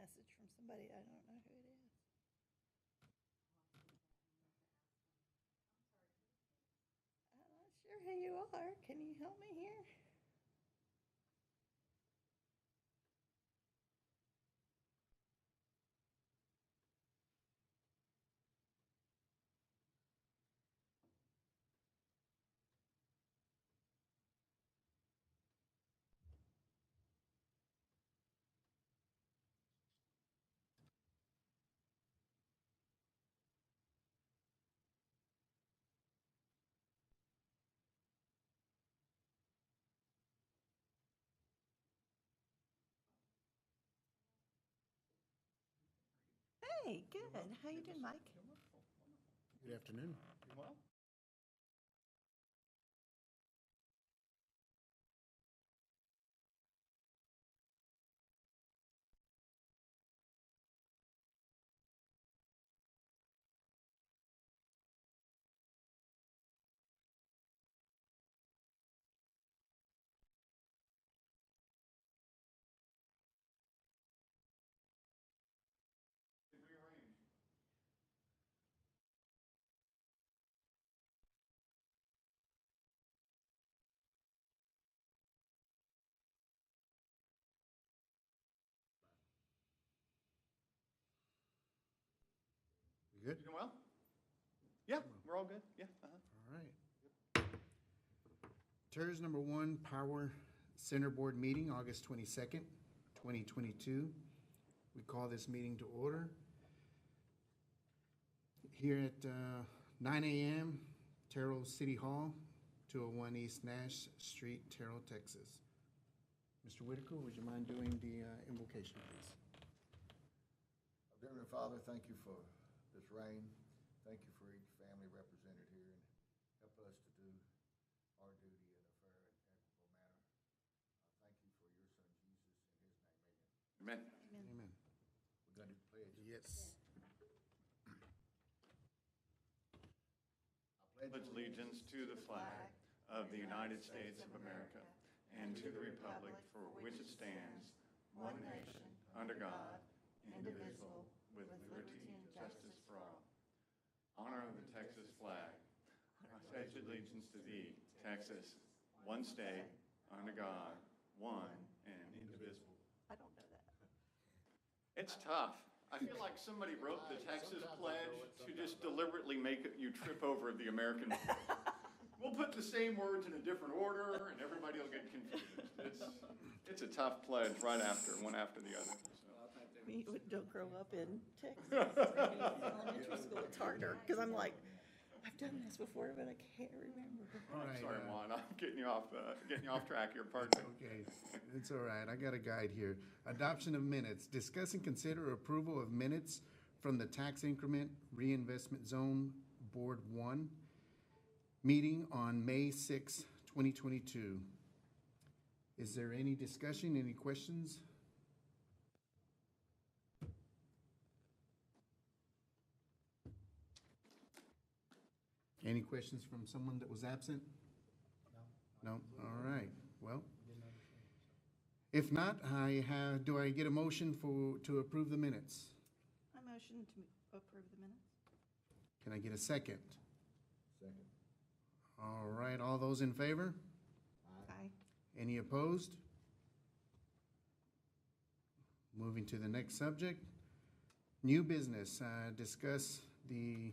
message from somebody. I don't know who it is. I'm not sure who you are. Can you help me here? Hey, good. How you doing, Mike? Good afternoon. You well? You good? You doing well? Yeah, we're all good. Yeah. All right. TIRZ number 1, Power Center Board meeting, August 22nd, 2022. We call this meeting to order. Here at 9 a.m., Terrell City Hall, 201 East Nash Street, Terrell, Texas. Mr. Whitaker, would you mind doing the invocation, please? Dear Heavenly Father, thank you for this rain. Thank you for each family represented here, and help us to do our duty in a fair and equitable manner. Thank you for your son Jesus, in his name, amen. Amen. Amen. We're going to do the pledge. Yes. I Pledge allegiance to the flag of the United States of America and to the republic for which it stands, one nation, under God, indivisible, with liberty and justice for all. Honor of the Texas flag. I pledge allegiance to thee, Texas, one state, under God, one and indivisible. I don't know that. It's tough. I feel like somebody wrote the Texas pledge to just deliberately make you trip over the American. We'll put the same words in a different order and everybody will get confused. It's a tough pledge right after, one after the other. So. We don't grow up in Texas. Elementary school, it's harder, because I'm like, I've done this before, but I can't remember. All I'm right, sorry, Juan, I'm getting you off track here, pardon me. Okay, it's all right. I got a guide here. Adoption of minutes. Discuss and consider approval of minutes from the Tax Increment Reinvestment Zone Board 1 meeting on May 6, 2022. Is there any discussion, any questions? Any questions from someone that was absent? No? All right. Well, if not, do I get a motion to approve the minutes? I motion to approve the minutes. Can I get a second? Second. All right, all those in favor? Aye. Any opposed? Moving to the next subject. New business, discuss the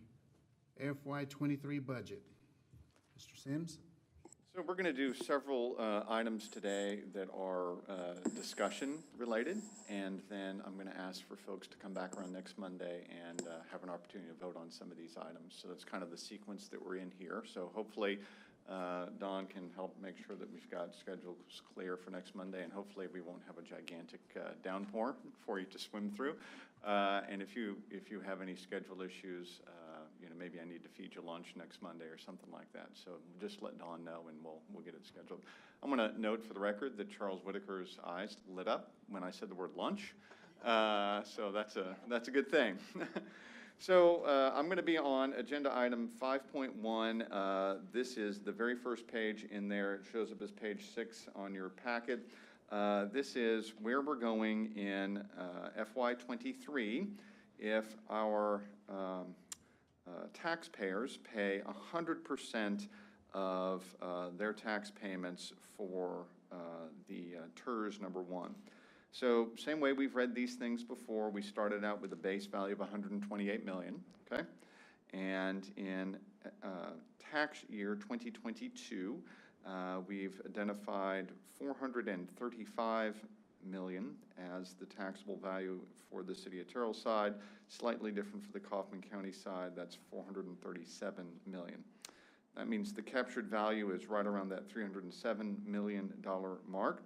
FY23 budget. Mr. Sims? So we're going to do several items today that are discussion related, and then I'm going to ask for folks to come back around next Monday and have an opportunity to vote on some of these items. So that's kind of the sequence that we're in here. So hopefully Don can help make sure that we've got schedules clear for next Monday, and hopefully we won't have a gigantic downpour for you to swim through. And if you have any schedule issues, maybe I need to feed you lunch next Monday or something like that. So just let Dawn know and we'll get it scheduled. I'm going to note for the record that Charles Whitaker's eyes lit up when I said the word lunch. So that's a good thing. So I'm going to be on agenda item 5.1. This is the very first page in there. It shows up as page 6 on your packet. This is where we're going in FY '23 if our taxpayers pay 100% of their tax payments for the TIRZ number 1. So same way we've read these things before, we started out with a base value of 128 million, okay? And in tax year 2022, we've identified 435 million as the taxable value for the city of Terrell side, slightly different for the Kaufman County side, that's 437 million. That means the captured value is right around that $307 million mark.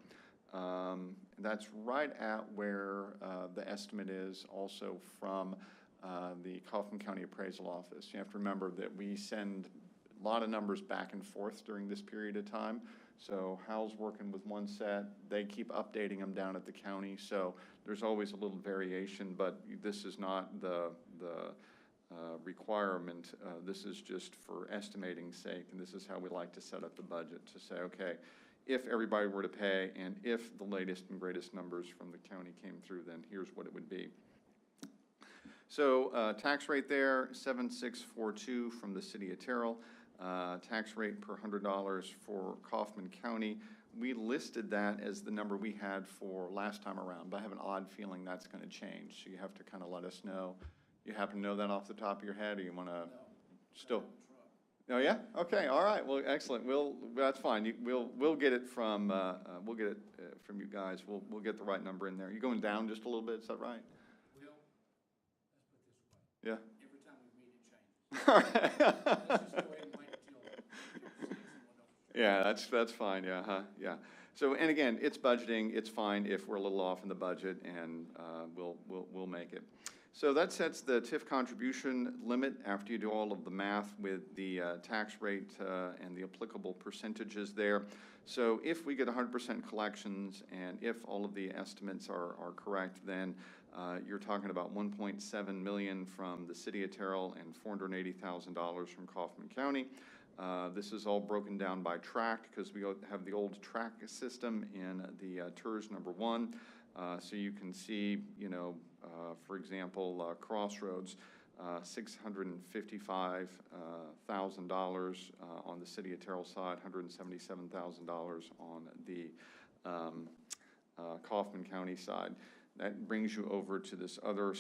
That's right at where the estimate is also from the Kaufman County Appraisal Office. You have to remember that we send a lot of numbers back and forth during this period of time. So Hal's working with one set, they keep updating them down at the county, so there's always a little variation, but this is not the requirement. This is just for estimating's sake, and this is how we like to set up the budget, to say, okay, if everybody were to pay, and if the latest and greatest numbers from the county came through, then here's what it would be. So tax rate there, 7,642 from the city of Terrell. Tax rate per $100 for Kaufman County. We listed that as the number we had for last time around, but I have an odd feeling that's going to change. So you have to kind of let us know. You happen to know that off the top of your head, or you want to still? Oh yeah. Okay. All right. Well, excellent. That's fine. We'll get it from from you guys. We'll get the right number in there. You going down just a little bit? Is that right? Well, let's put it this way. Yeah. Every time we meet, it changes. All right. Let's just go ahead and wait until Yeah, that's fine. Yeah, yeah. So, and again, it's budgeting. It's fine if we're a little off in the budget, and we'll make it. So that sets the TIF contribution limit after you do all of the math with the tax rate and the applicable percentages there. So if we get 100% collections and if all of the estimates are correct, then you're talking about $1.7 million from the city of Terrell and $480,000 from Kaufman County. This is all broken down by tract because we have the old tract system in the TIRZ number 1. So you can see, you know, for example, Crossroads, $655,000 on the city of Terrell side, $177,000 on the Kaufman County side. That brings you over to this other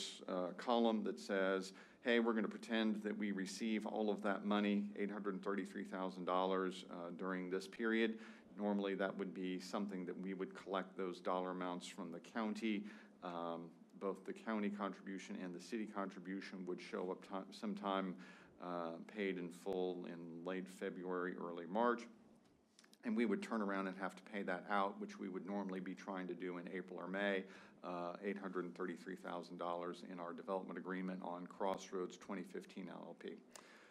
column that says, hey, we're going to pretend that we receive all of that money, $833,000 during this period. Normally, that would be something that we would collect those dollar amounts from the county. Both the county contribution and the city contribution would show up sometime paid in full in late February, early March. And we would turn around and have to pay that out, which we would normally be trying to do in April or May, $833,000 in our development agreement on Crossroads 2015 LLP.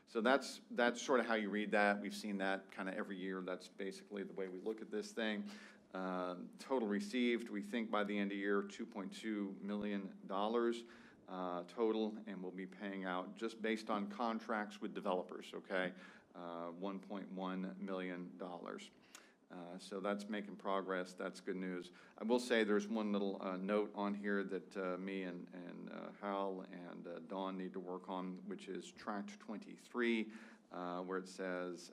So that's sort of how you read that. We've seen that kind of every year. That's basically the way we look at this thing. Total received, we think by the end of the year, $2.2 million total, and we'll be paying out just based on contracts with developers, okay, $1.1 million. So that's making progress. That's good news. I will say there's one little note on here that me and Hal and Dawn need to work on, which is Tract 23, where it says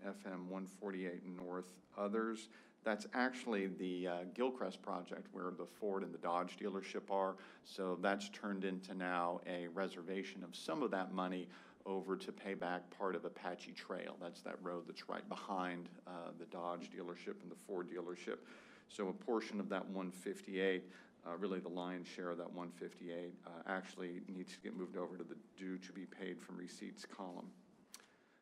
FM 148 North Others. That's actually the Gilcrest project where the Ford and the Dodge dealership are. So that's turned into now a reservation of some of that money over to pay back part of Apache Trail. That's that road that's right behind the Dodge dealership and the Ford dealership. So a portion of that 158, really the lion's share of that 158, actually needs to get moved over to the due to be paid from receipts column.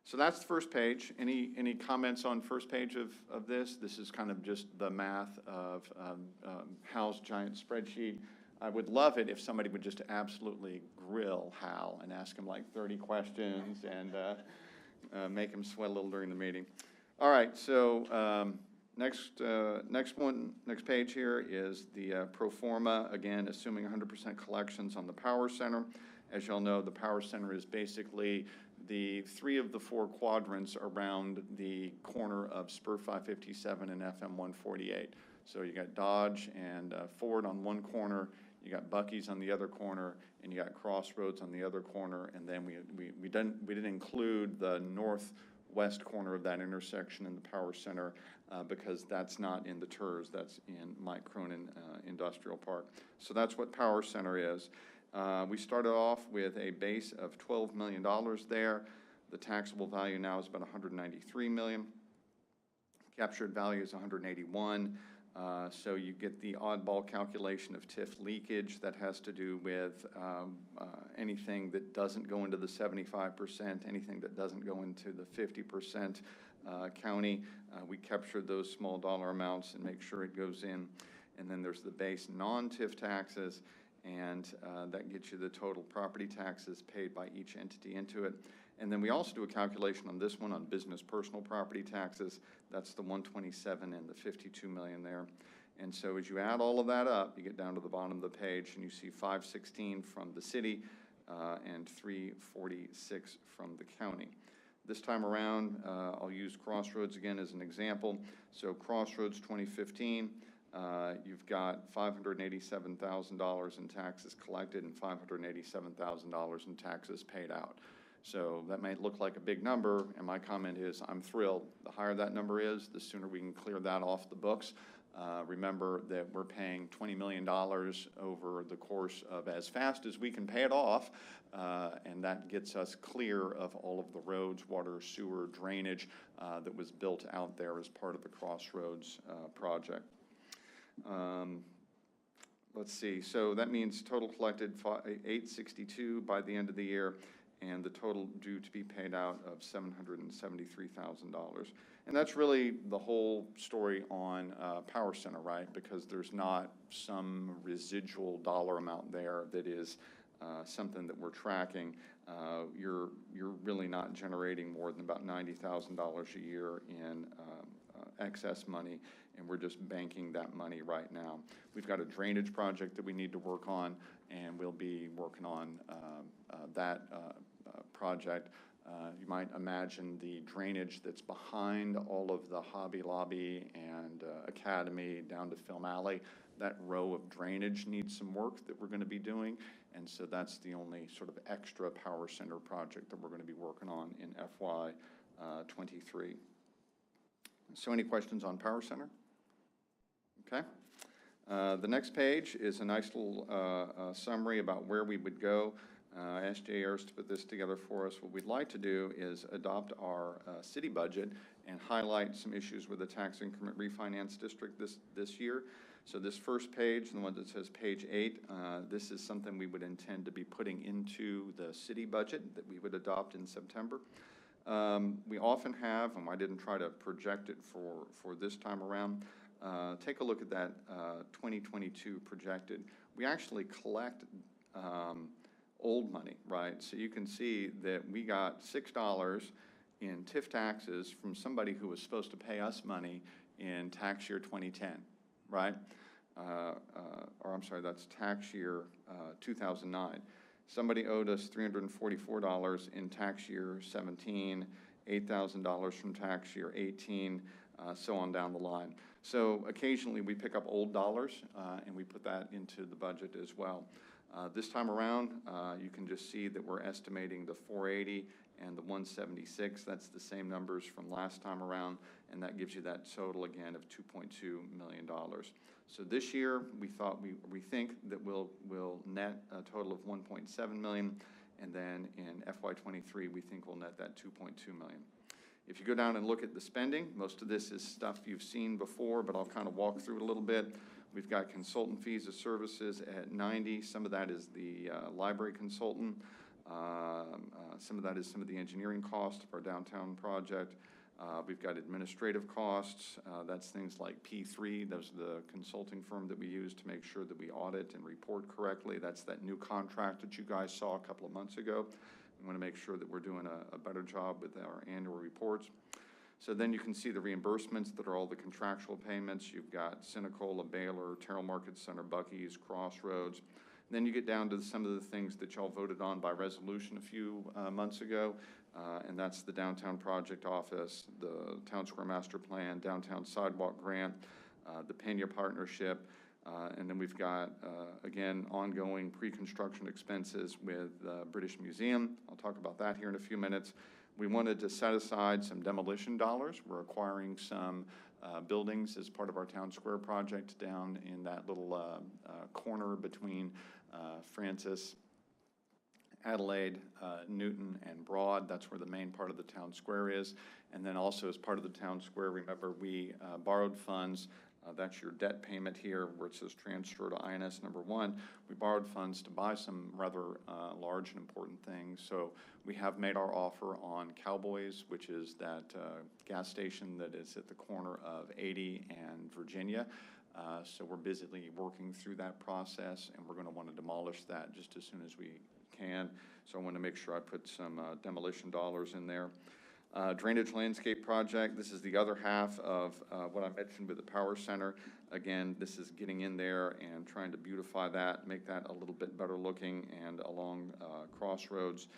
So that's the first page. Any comments on first page of this? This is kind of just the math of Hal's giant spreadsheet. I would love it if somebody would just absolutely grill Hal and ask him like 30 questions and make him sweat a little during the meeting. All right, so next page here is the pro forma, again, assuming 100% collections on the power center. As y'all know, the power center is basically the 3 of the 4 quadrants around the corner of Spur 557 and FM 148. So you got Dodge and Ford on one corner, you got Buc-ee's on the other corner, and you got Crossroads on the other corner, and then we didn't include the northwest corner of that intersection in the Power Center because that's not in the TIRZ, that's in Mike Cronin Industrial Park. So that's what Power Center is. We started off with a base of $12 million there. The taxable value now is about $193 million. Captured value is 181. So you get the oddball calculation of TIF leakage that has to do with anything that doesn't go into the 75%, anything that doesn't go into the 50% county. We capture those small dollar amounts and make sure it goes in. And then there's the base non-TIF taxes, and that gets you the total property taxes paid by each entity into it. And then we also do a calculation on this one on business personal property taxes. That's the 127 and the 52 million there. And so as you add all of that up, you get down to the bottom of the page and you see 516 from the city and 346 from the county. This time around, I'll use Crossroads again as an example. So Crossroads 2015, you've got $587,000 in taxes collected and $587,000 in taxes paid out. So that may look like a big number, and my comment is I'm thrilled. The higher that number is, the sooner we can clear that off the books. Remember that we're paying $20 million over the course of as fast as we can pay it off, and that gets us clear of all of the roads, water, sewer, drainage that was built out there as part of the Crossroads project. Let's see, so that means total collected $862 by the end of the year, and the total due to be paid out of $773,000. And that's really the whole story on Power Center, right? Because there's not some residual dollar amount there that is something that we're tracking. You're really not generating more than about $90,000 a year in excess money, and we're just banking that money right now. We've got a drainage project that we need to work on, and we'll be working on that project. You might imagine the drainage that's behind all of the Hobby Lobby and Academy down to Film Alley. That row of drainage needs some work that we're going to be doing, and so that's the only sort of extra Power Center project that we're going to be working on in FY '23. So any questions on Power Center? Okay. The next page is a nice little summary about where we would go. I asked TIRZ to put this together for us. What we'd like to do is adopt our city budget and highlight some issues with the tax increment refinance district this year. So this first page, the one that says page 8, this is something we would intend to be putting into the city budget that we would adopt in September. We often have, and I didn't try to project it for this time around, take a look at that 2022 projected. We actually collect old money, right? So you can see that we got $6 in TIF taxes from somebody who was supposed to pay us money in tax year 2010, right? Or I'm sorry, that's tax year 2009. Somebody owed us $344 in tax year 17, $8,000 from tax year 18, so on down the line. So occasionally we pick up old dollars and we put that into the budget as well. This time around, you can just see that we're estimating the 480 and the 176. That's the same numbers from last time around, and that gives you that total again of $2.2 million. So this year, we think that we'll net a total of 1.7 million, and then in FY23, we think we'll net that 2.2 million. If you go down and look at the spending, most of this is stuff you've seen before, but I'll kind of walk through it a little bit. We've got consultant fees of services at 90. Some of that is the library consultant. Some of that is some of the engineering costs of our downtown project. We've got administrative costs. That's things like P3. Those are the consulting firm that we use to make sure that we audit and report correctly. That's that new contract that you guys saw a couple of months ago. We want to make sure that we're doing a better job with our annual reports. So then you can see the reimbursements that are all the contractual payments. You've got Cinecola, Baylor, Terrell Market Center, Buc-ee's, Crossroads. And then you get down to some of the things that y'all voted on by resolution a few months ago, and that's the downtown project office, the town square master plan, downtown sidewalk grant, the Pena Partnership, and then we've got, again, ongoing pre-construction expenses with British Museum. I'll talk about that here in a few minutes. We wanted to set aside some demolition dollars. We're acquiring some buildings as part of our Town Square project down in that little corner between Francis, Adelaide, Newton, and Broad. That's where the main part of the Town Square is. And then also as part of the Town Square, remember, we borrowed funds. That's your debt payment here where it says transfer to INS number 1. We borrowed funds to buy some rather large and important things. So we have made our offer on Cowboys, which is that gas station that is at the corner of 80 and Virginia. So we're busily working through that process, and we're going to want to demolish that just as soon as we can. So I want to make sure I put some demolition dollars in there. Drainage landscape project, this is the other half of what I mentioned with the power center. Again, this is getting in there and trying to beautify that, make that a little bit better looking, and along Crossroads.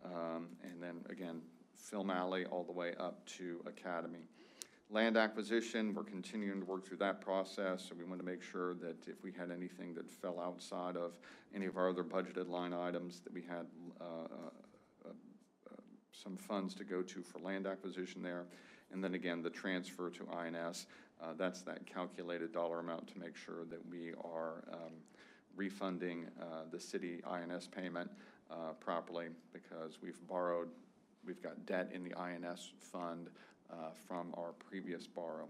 And then again, Film Alley all the way up to Academy. Land acquisition, we're continuing to work through that process, so we want to make sure that if we had anything that fell outside of any of our other budgeted line items, that we had some funds to go to for land acquisition there. And then again, the transfer to INS, that's that calculated dollar amount to make sure that we are refunding the city INS payment properly, because we've got debt in the INS fund from our previous borrow.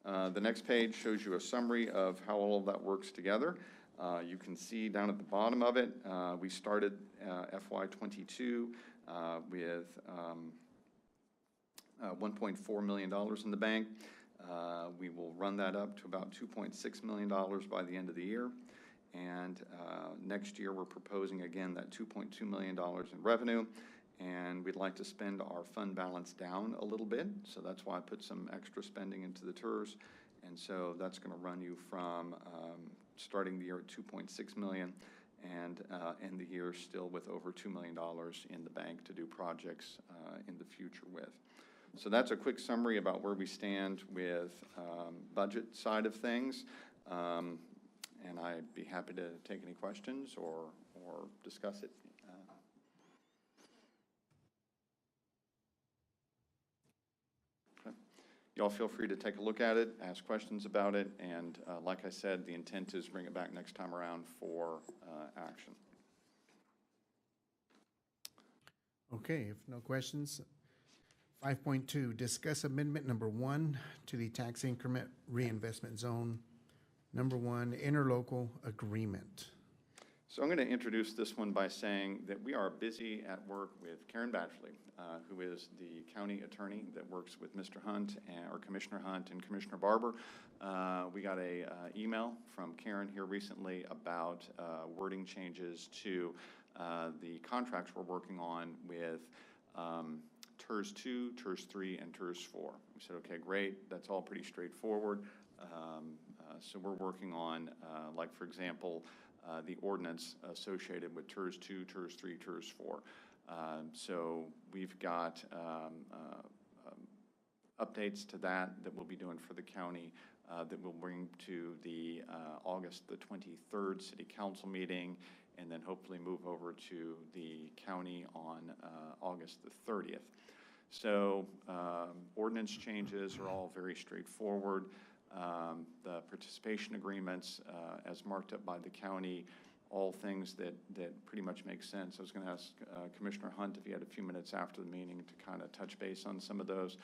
The next page shows you a summary of how all of that works together. You can see down at the bottom of it, we started FY22 with $1.4 million in the bank. We will run that up to about $2.6 million by the end of the year. And next year, we're proposing, again, that $2.2 million in revenue. And we'd like to spend our fund balance down a little bit. So that's why I put some extra spending into the TIRZ. And so that's going to run you from starting the year at $2.6 million and end the year still with over $2 million in the bank to do projects in the future with. So that's a quick summary about where we stand with budget side of things. And I'd be happy to take any questions or discuss it. Y'all feel free to take a look at it, ask questions about it, and like I said, the intent is bring it back next time around for action. Okay, if no questions. 5.2, discuss amendment number 1 to the tax increment reinvestment zone. Number 1, interlocal agreement. So I'm going to introduce this one by saying that we are busy at work with Karen Badgley, who is the county attorney that works with Mr. Hunt or Commissioner Hunt and Commissioner Barber. We got a email from Karen here recently about wording changes to the contracts we're working on with TIRZ 2, TIRZ 3, and TIRZ 4. We said, okay, great. That's all pretty straightforward. So we're working on, like, for example, the ordinance associated with TIRZ 2, TIRZ 3, TIRZ 4. So we've got updates to that we'll be doing for the county that we'll bring to the August the 23rd City Council meeting, and then hopefully move over to the county on August the 30th. So ordinance changes are all very straightforward. The participation agreements, as marked up by the county, all things that pretty much make sense. I was going to ask Commissioner Hunt if he had a few minutes after the meeting to kind of touch base on some of those.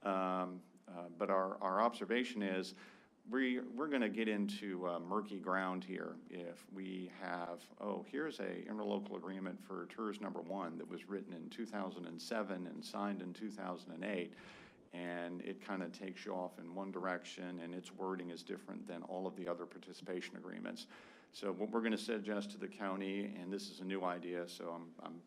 But our observation is we're going to get into murky ground here if we have, here's a interlocal agreement for TIRZ number 1 that was written in 2007 and signed in 2008. And it kind of takes you off in one direction, and its wording is different than all of the other participation agreements. So what we're going to suggest to the county, and this is a new idea, so I'm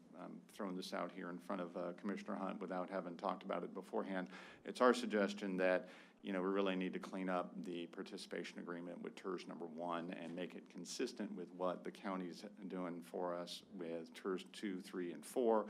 throwing this out here in front of Commissioner Hunt without having talked about it beforehand. It's our suggestion that, we really need to clean up the participation agreement with TIRZ number 1 and make it consistent with what the county's doing for us with TIRZ 2, 3, and 4.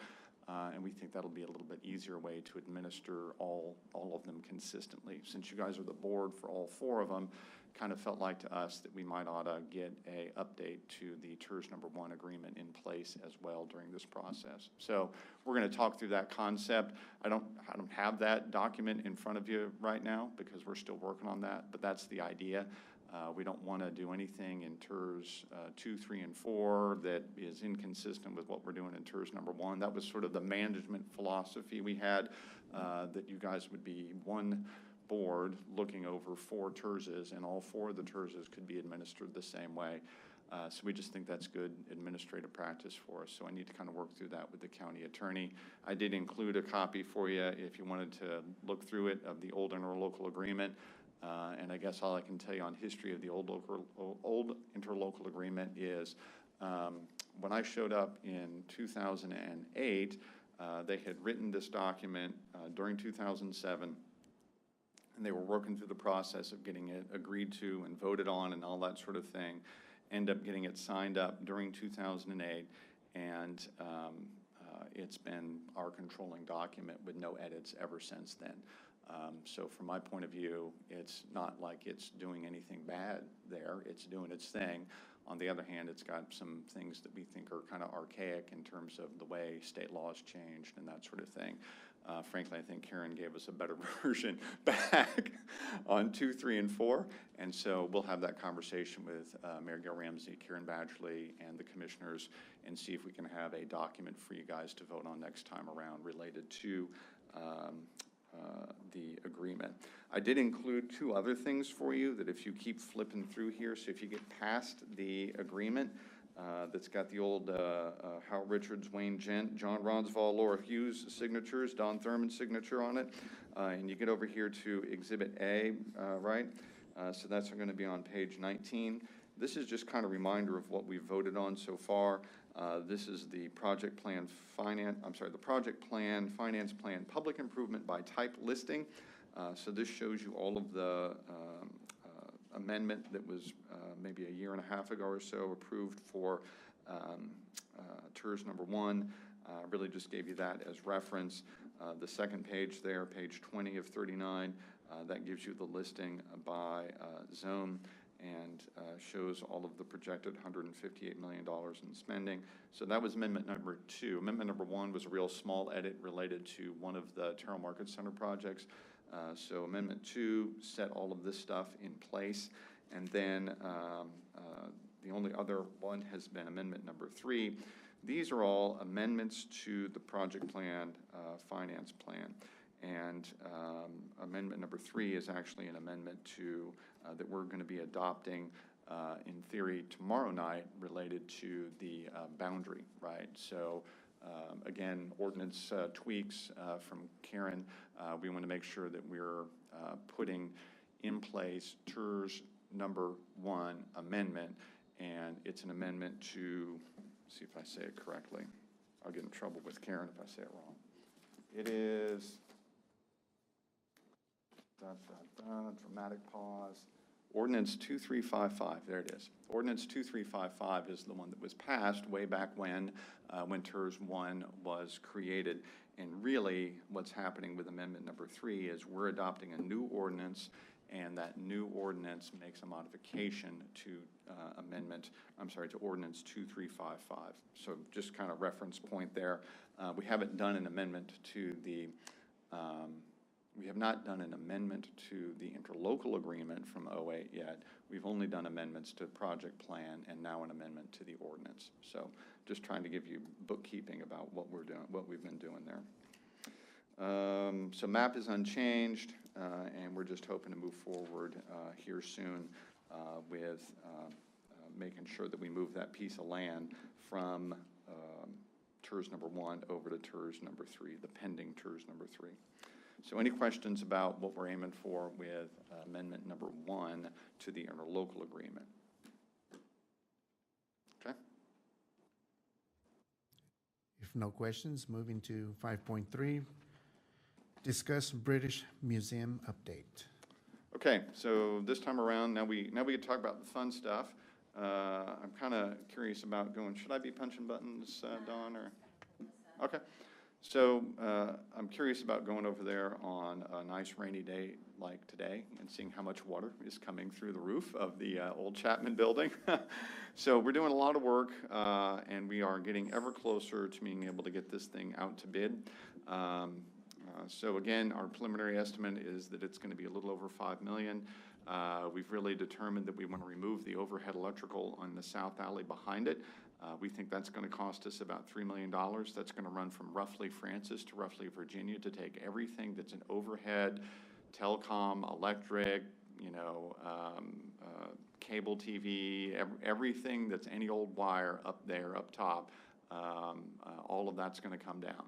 And we think that'll be a little bit easier way to administer all of them consistently. Since you guys are the board for all 4 of them, kind of felt like to us that we might ought to get a update to the TIRZ number 1 agreement in place as well during this process. So we're going to talk through that concept. I don't have that document in front of you right now because we're still working on that, but that's the idea. We don't want to do anything in TIRZ 2, 3, and 4 that is inconsistent with what we're doing in TIRZ number 1. That was sort of the management philosophy we had, that you guys would be one board looking over 4 TIRZs, and all 4 of the TIRZs could be administered the same way. So we just think that's good administrative practice for us. So I need to kind of work through that with the county attorney. I did include a copy for you if you wanted to look through it of the old interlocal agreement. And I guess all I can tell you on history of the old interlocal agreement is when I showed up in 2008, they had written this document during 2007, and they were working through the process of getting it agreed to and voted on and all that sort of thing. End up getting it signed up during 2008, and it's been our controlling document with no edits ever since then. So from my point of view, it's not like it's doing anything bad there. It's doing its thing. On the other hand, it's got some things that we think are kind of archaic in terms of the way state laws changed and that sort of thing. Frankly, I think Karen gave us a better version back on 2, 3, and 4. And so we'll have that conversation with Mayor Gail Ramsey, Karen Badgley, and the commissioners and see if we can have a document for you guys to vote on next time around related to the agreement. I did include 2 other things for you that if you keep flipping through here, so if you get past the agreement that's got the old Hal Richards, Wayne Gent, John Ronsval, Laura Hughes signatures, Don Thurman's signature on it, and you get over here to Exhibit A, right? So that's going to be on page 19. This is just kind of a reminder of what we've voted on so far. This is the project plan finance plan, public improvement by type listing. So this shows you all of the amendment that was maybe a year and a half ago or so approved for TIRZ number 1. Really just gave you that as reference. The second page there, page 20 of 39, that gives you the listing by zone and shows all of the projected $158 million in spending. So that was amendment number 2. Amendment number 1 was a real small edit related to one of the Terrell Market Center projects. So amendment 2 set all of this stuff in place. And then the only other one has been amendment number 3. These are all amendments to the project plan, finance plan. And amendment number 3 is actually an amendment to that we're going to be adopting in theory tomorrow night related to the boundary, right? So again, ordinance tweaks from Karen. We want to make sure that we're putting in place TIRZ number 1 amendment, and it's an amendment to, see if I say it correctly. I'll get in trouble with Karen if I say it wrong. It is, dramatic pause. Ordinance 2355, there it is. Ordinance 2355 is the one that was passed way back when TIRZ 1 was created. And really what's happening with amendment number 3 is we're adopting a new ordinance, and that new ordinance makes a modification to to ordinance 2355. So just kind of reference point there. We haven't done an amendment to the we have not done an amendment to the interlocal agreement from 08 yet. We've only done amendments to project plan and now an amendment to the ordinance. So just trying to give you bookkeeping about what we're doing, what we've been doing there. So map is unchanged, and we're just hoping to move forward here soon with making sure that we move that piece of land from TIRZ number 1 over to TIRZ number 3, the pending TIRZ number 3. So any questions about what we're aiming for with amendment number 1 to the interlocal agreement? Okay. If no questions, moving to 5.3, discuss British Museum update. Okay, so this time around, now we get to talk about the fun stuff. I'm kind of curious about going, should I be punching buttons, Dawn, or? Okay. So I'm curious about going over there on a nice rainy day like today and seeing how much water is coming through the roof of the old Chapman building. So we're doing a lot of work, and we are getting ever closer to being able to get this thing out to bid. So again, our preliminary estimate is that it's going to be a little over $5 million. We've really determined that we want to remove the overhead electrical on the south alley behind it. We think that's going to cost us about $3 million. That's going to run from roughly Francis to roughly Virginia to take everything that's an overhead, telecom, electric, cable TV, everything that's any old wire up there, up top, all of that's going to come down.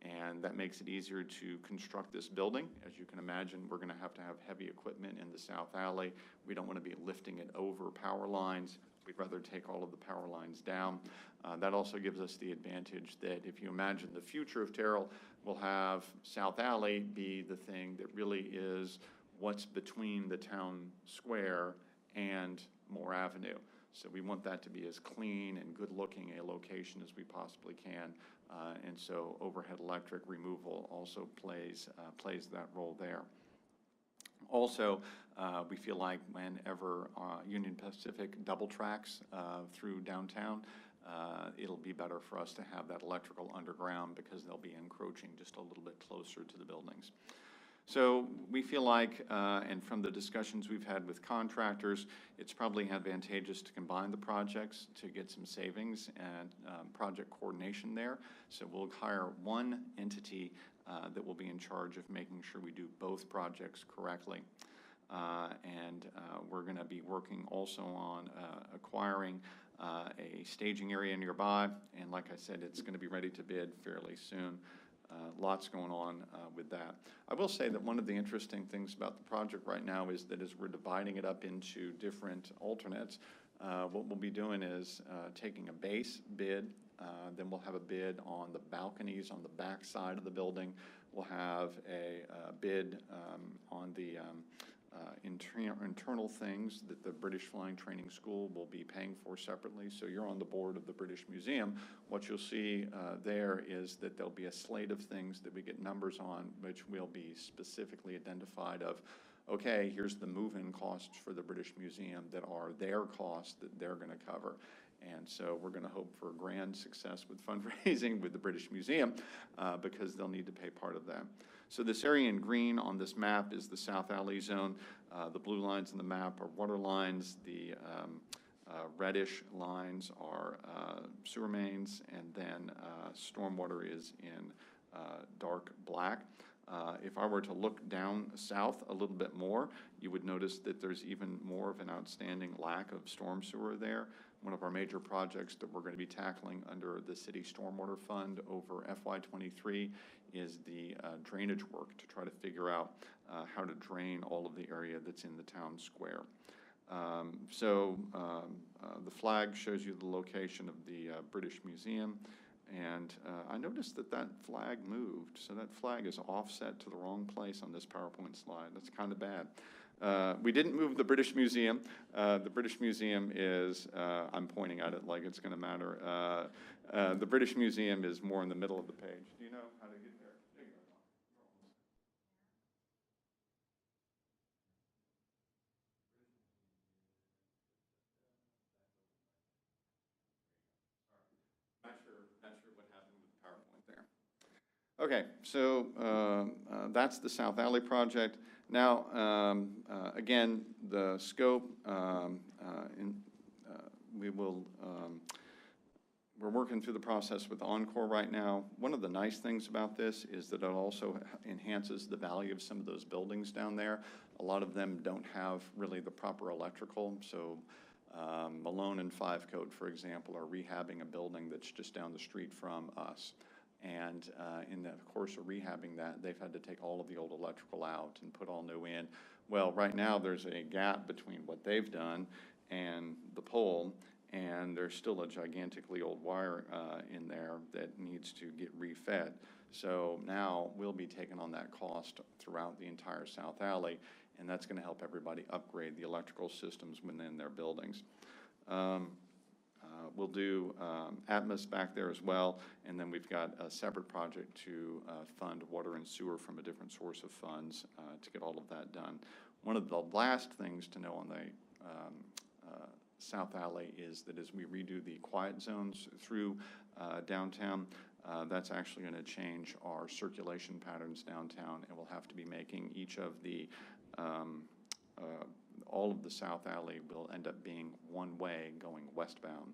And that makes it easier to construct this building. As you can imagine, we're going to have heavy equipment in the south alley. We don't want to be lifting it over power lines. We'd rather take all of the power lines down. That also gives us the advantage that if you imagine the future of Terrell, we'll have South Alley be the thing that really is what's between the town square and Moore Avenue. So we want that to be as clean and good-looking a location as we possibly can. And so overhead electric removal also plays that role there. Also, we feel like whenever Union Pacific double tracks through downtown, it'll be better for us to have that electrical underground because they'll be encroaching just a little bit closer to the buildings. So we feel like, and from the discussions we've had with contractors, it's probably advantageous to combine the projects to get some savings and project coordination there. So we'll hire one entity that will be in charge of making sure we do both projects correctly. And we're going to be working also on acquiring a staging area nearby. And like I said, it's going to be ready to bid fairly soon. Lots going on with that. I will say that one of the interesting things about the project right now is that as we're dividing it up into different alternates, what we'll be doing is taking a base bid, then we'll have a bid on the balconies on the back side of the building. We'll have a bid on the internal things that the British Flying Training School will be paying for separately. So you're on the board of the British Museum. What you'll see there is that there'll be a slate of things that we get numbers on, which will be specifically identified of, okay, here's the move-in costs for the British Museum that are their costs that they're going to cover. And so we're going to hope for grand success with fundraising with the British Museum because they'll need to pay part of that. So this area in green on this map is the South Alley zone. The blue lines in the map are water lines. The reddish lines are sewer mains, and then stormwater is in dark black. If I were to look down south a little bit more, you would notice that there's even more of an outstanding lack of storm sewer there. One of our major projects that we're going to be tackling under the City Stormwater Fund over FY23 is the drainage work to try to figure out how to drain all of the area that's in the town square. The flag shows you the location of the British Museum, and I noticed that that flag moved, so that flag is offset to the wrong place on this PowerPoint slide. That's kind of bad. We didn't move the British Museum. The British Museum is, I'm pointing at it like it's going to matter. The British Museum is more in the middle of the page. Do you know how to get there? There you go. Not sure what happened with the PowerPoint there. Okay, so that's the South Alley project. Now, again, the scope, we're working through the process with Encore right now. One of the nice things about this is that it also enhances the value of some of those buildings down there. A lot of them don't have really the proper electrical, so Malone and Five Coat, for example, are rehabbing a building that's just down the street from us. And in the course of rehabbing that, they've had to take all of the old electrical out and put all new in. Well, right now there's a gap between what they've done and the pole, and there's still a gigantically old wire in there that needs to get refed. So now we'll be taking on that cost throughout the entire South Alley, and that's going to help everybody upgrade the electrical systems within their buildings. We'll do Atmos back there as well, and then we've got a separate project to fund water and sewer from a different source of funds to get all of that done. One of the last things to know on the South Alley is that as we redo the quiet zones through downtown, that's actually going to change our circulation patterns downtown, and we'll have to be making each of the all of the South Alley will end up being one way going westbound.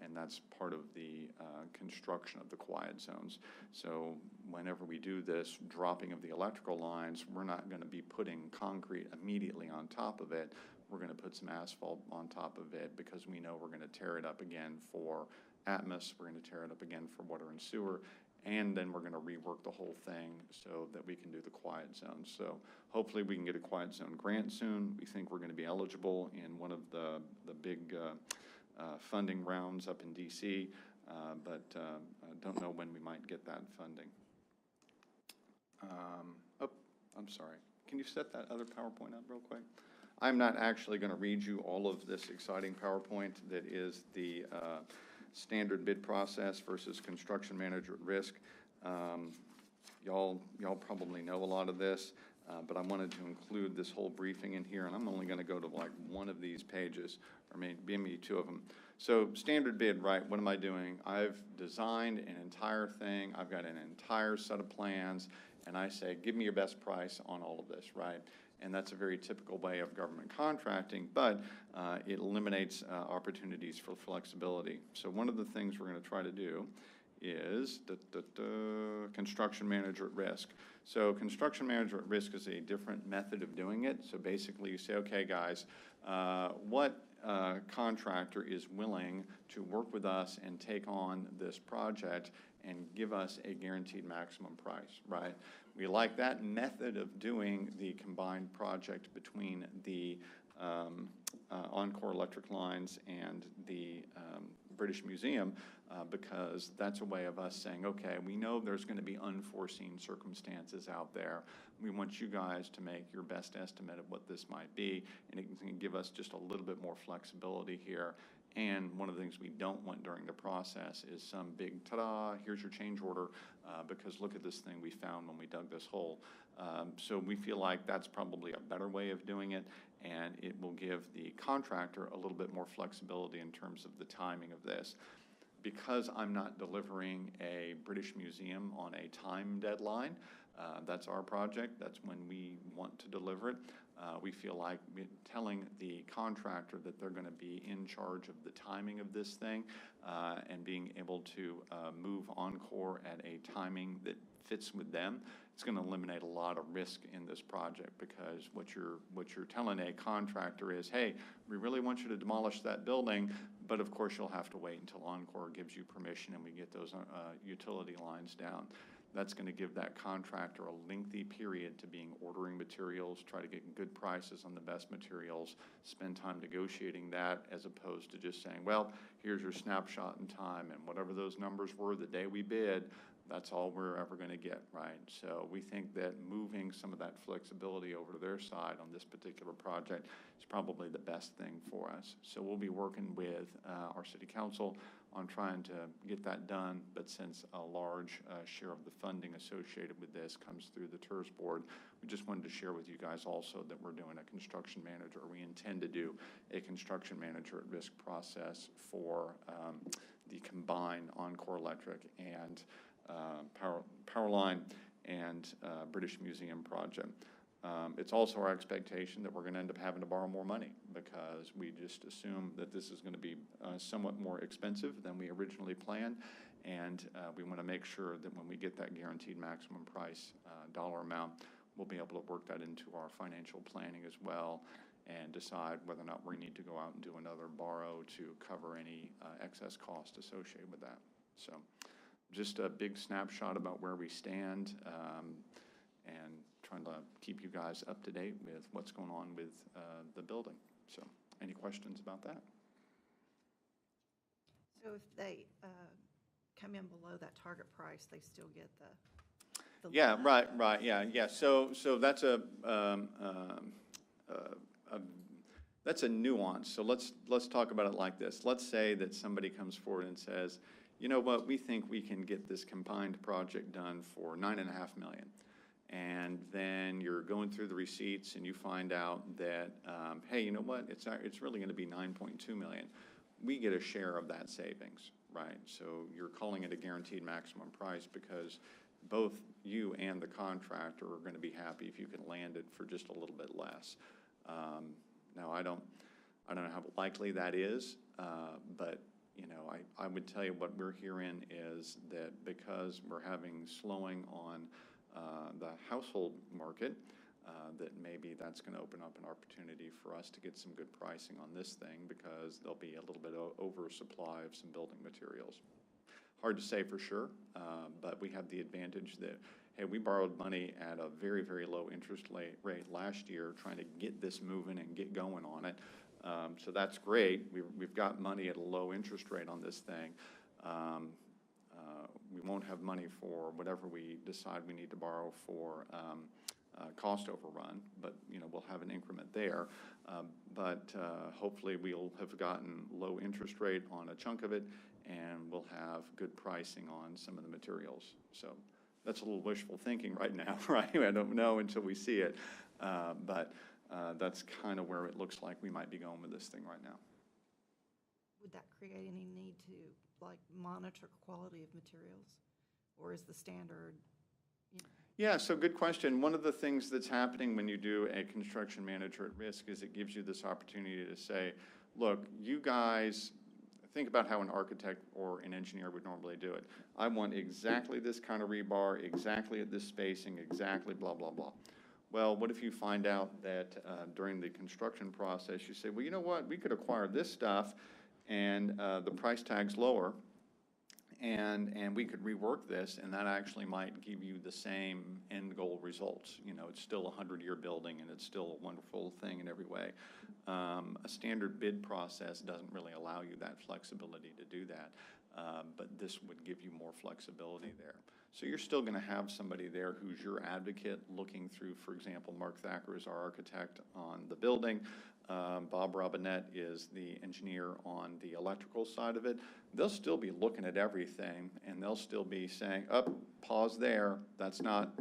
And that's part of the construction of the quiet zones. So whenever we do this dropping of the electrical lines, we're not going to be putting concrete immediately on top of it. We're going to put some asphalt on top of it because we know we're going to tear it up again for Atmos, we're going to tear it up again for water and sewer, and then we're going to rework the whole thing so that we can do the quiet zone. So hopefully we can get a quiet zone grant soon. We think we're going to be eligible in one of the big funding rounds up in DC, but I don't know when we might get that funding. Oh, I'm sorry. Can you set that other PowerPoint up real quick? I'm not actually going to read you all of this exciting PowerPoint that is the standard bid process versus construction manager at risk. Y'all probably know a lot of this, but I wanted to include this whole briefing in here, and I'm only going to go to like one of these pages, or maybe two of them. So standard bid, right, what am I doing? I've designed an entire thing, I've got an entire set of plans, and I say, give me your best price on all of this, right? And that's a very typical way of government contracting, but it eliminates opportunities for flexibility. So one of the things we're going to try to do is construction manager at risk. So construction manager at risk is a different method of doing it. So basically you say, okay, guys, what contractor is willing to work with us and take on this project and give us a guaranteed maximum price, right? We like that method of doing the combined project between the Encore electric lines and the British Museum because that's a way of us saying, okay, we know there's going to be unforeseen circumstances out there. We want you guys to make your best estimate of what this might be, and it can give us just a little bit more flexibility here. And one of the things we don't want during the process is some big, ta-da, here's your change order, because look at this thing we found when we dug this hole. So we feel like that's probably a better way of doing it, and it will give the contractor a little bit more flexibility in terms of the timing of this. Because I'm not delivering a British Museum on a time deadline, that's our project, that's when we want to deliver it. We feel like telling the contractor that they're going to be in charge of the timing of this thing and being able to move Encore at a timing that fits with them, it's going to eliminate a lot of risk in this project, because what you're telling a contractor is, hey, we really want you to demolish that building, but of course you'll have to wait until Encore gives you permission and we get those utility lines down. That's going to give that contractor a lengthy period to being ordering materials, try to get good prices on the best materials, spend time negotiating that, as opposed to just saying, well, here's your snapshot in time, and whatever those numbers were the day we bid, that's all we're ever going to get, right? So we think that moving some of that flexibility over to their side on this particular project is probably the best thing for us. So we'll be working with our city council on trying to get that done, but since a large share of the funding associated with this comes through the TIRZ board, we just wanted to share with you guys also that we're doing a construction manager, or we intend to do a construction manager at risk process for the combined Encore Electric and Powerline and British Museum project. It's also our expectation that we're going to end up having to borrow more money, because we just assume that this is going to be somewhat more expensive than we originally planned, and we want to make sure that when we get that guaranteed maximum price dollar amount, we'll be able to work that into our financial planning as well and decide whether or not we need to go out and do another borrow to cover any excess cost associated with that. So just a big snapshot about where we stand, and trying to keep you guys up to date with what's going on with the building. So any questions about that? So if they come in below that target price, they still get the Yeah, loan? right, yeah. So that's That's a nuance. So let's talk about it like this. Let's say that somebody comes forward and says, you know what, we think we can get this combined project done for $9.5 million. And then you're going through the receipts and you find out that, hey, you know what, it's really going to be $9.2 million. We get a share of that savings, right? So you're calling it a guaranteed maximum price because both you and the contractor are going to be happy if you can land it for just a little bit less. Now, I don't know how likely that is, but you know, I would tell you what we're hearing is that because we're having slowing on the household market, that maybe that's going to open up an opportunity for us to get some good pricing on this thing because there'll be a little bit of oversupply of some building materials. Hard to say for sure, but we have the advantage that, hey, we borrowed money at a very, very low interest rate last year trying to get this moving and get going on it. So that's great. We've got money at a low interest rate on this thing. We won't have money for whatever we decide we need to borrow for cost overrun, but you know, we'll have an increment there. But hopefully we'll have gotten low interest rate on a chunk of it, and we'll have good pricing on some of the materials. So that's a little wishful thinking right now, right? I don't know until we see it, but that's kind of where it looks like we might be going with this thing right now. Would that create any need to like monitor quality of materials, or is the standard, you know? Yeah, so good question. One of the things that's happening when you do a construction manager at risk is it gives you this opportunity to say, look, you guys, think about how an architect or an engineer would normally do it. I want exactly this kind of rebar, exactly at this spacing, exactly blah, blah, blah. Well, what if you find out that during the construction process, you say, well, you know what, we could acquire this stuff and the price tag's lower, and we could rework this, and that actually might give you the same end goal results. You know, it's still a 100-year building, and it's still a wonderful thing in every way. A standard bid process doesn't really allow you that flexibility to do that, but this would give you more flexibility there. So you're still going to have somebody there who's your advocate looking through, for example, Mark Thacker is our architect on the building. Bob Robinette is the engineer on the electrical side of it. They'll still be looking at everything, and they'll still be saying, pause there, that's not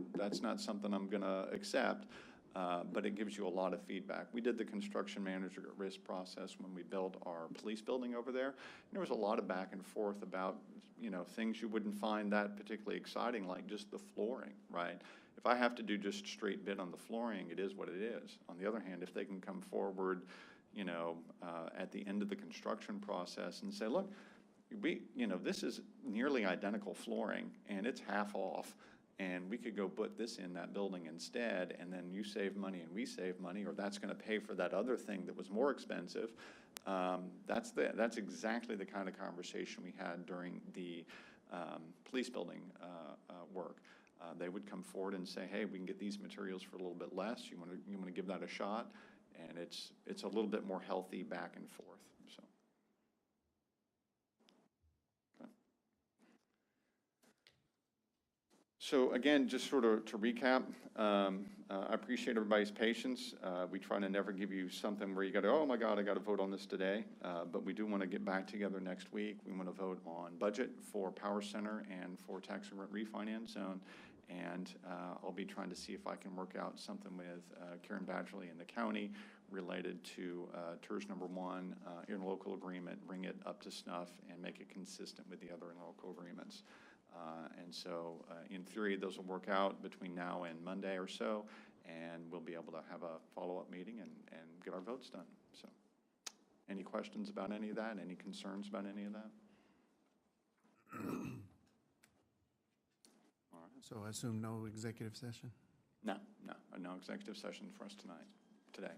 something I'm going to accept. But it gives you a lot of feedback. We did the construction manager at risk process when we built our police building over there. And there was a lot of back and forth about, you know, things you wouldn't find that particularly exciting, like just the flooring, right? If I have to do just straight bid on the flooring, it is what it is. On the other hand, if they can come forward, you know, at the end of the construction process and say, look, you know, this is nearly identical flooring and it's half off, and we could go put this in that building instead, and then you save money and we save money, or that's going to pay for that other thing that was more expensive. That's exactly the kind of conversation we had during the police building work. They would come forward and say, hey, we can get these materials for a little bit less. You want to give that a shot? And it's a little bit more healthy back and forth. So. Okay. So again, just sort of to recap, I appreciate everybody's patience. We try to never give you something where you got to, oh my God, I got to vote on this today. But we do want to get back together next week. We want to vote on budget for Power Center and for tax and rent refinance zone. And I'll be trying to see if I can work out something with Karen Badgerly in the county related to TIRZ number 1, interlocal agreement, bring it up to snuff and make it consistent with the other interlocal agreements. And so in theory, those will work out between now and Monday or so, and we'll be able to have a follow-up meeting and get our votes done. So any questions about any of that? Any concerns about any of that? All right. So I assume no executive session? No executive session for us today.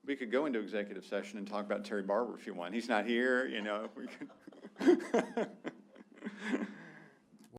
We could go into executive session and talk about Terry Barber if you want. He's not here, you know. We could